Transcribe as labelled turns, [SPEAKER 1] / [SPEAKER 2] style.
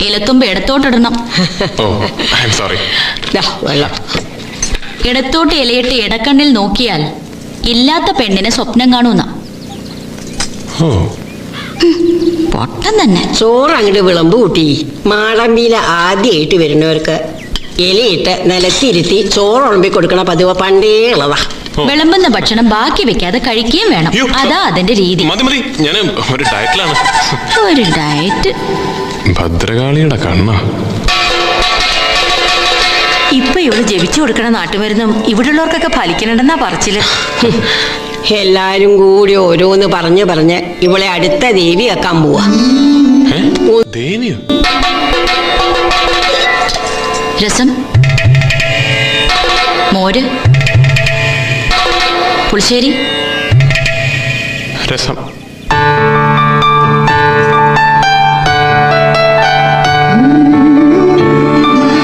[SPEAKER 1] ഇലത്തുമ്പ് ഇടത്തോട്ടിടണം.
[SPEAKER 2] വെള്ളം.
[SPEAKER 1] ഇടത്തോട്ട് ഇലയിട്ട് ഇടക്കണ്ണിൽ നോക്കിയാൽ ഇല്ലാത്ത പെണ്ണിനെ സ്വപ്നം കാണൂന്ന. പൊട്ടം തന്നെ.
[SPEAKER 2] ചോറ് അങ്ങോട്ട് വിളമ്പ് കൂട്ടി. മാടമ്പിയില ആദ്യമായിട്ട് വരുന്നവർക്ക് ഇലയിട്ട് നിലത്തിരുത്തി ചോറ് ഉളമ്പി കൊടുക്കണ പതിവ് പണ്ടേ ഉള്ളതാ.
[SPEAKER 1] വിളമ്പുന്ന ഭക്ഷണം ബാക്കി വെക്കാതെ കഴിക്കുകയും വേണം. അതാ അതിന്റെ രീതി. ഒരു ഡയറ്റ്.
[SPEAKER 3] ഭദ്രകാളിയുടെ കണ്ണ.
[SPEAKER 4] ഇപ്പൊ ഇവള് ജപിച്ചു കൊടുക്കണ നാട്ടുമരുന്നും ഇവിടെയുള്ളവർക്കൊക്കെ ഫലിക്കണമെന്നാ പറച്ചില്.
[SPEAKER 2] എല്ലാരും കൂടി ഓരോന്ന് പറഞ്ഞ് ഇവളെ അടുത്ത ദേവി വെക്കാൻ പോവാ.
[SPEAKER 1] രസം, മോര്, പുളിശ്ശേരി.
[SPEAKER 3] രസം.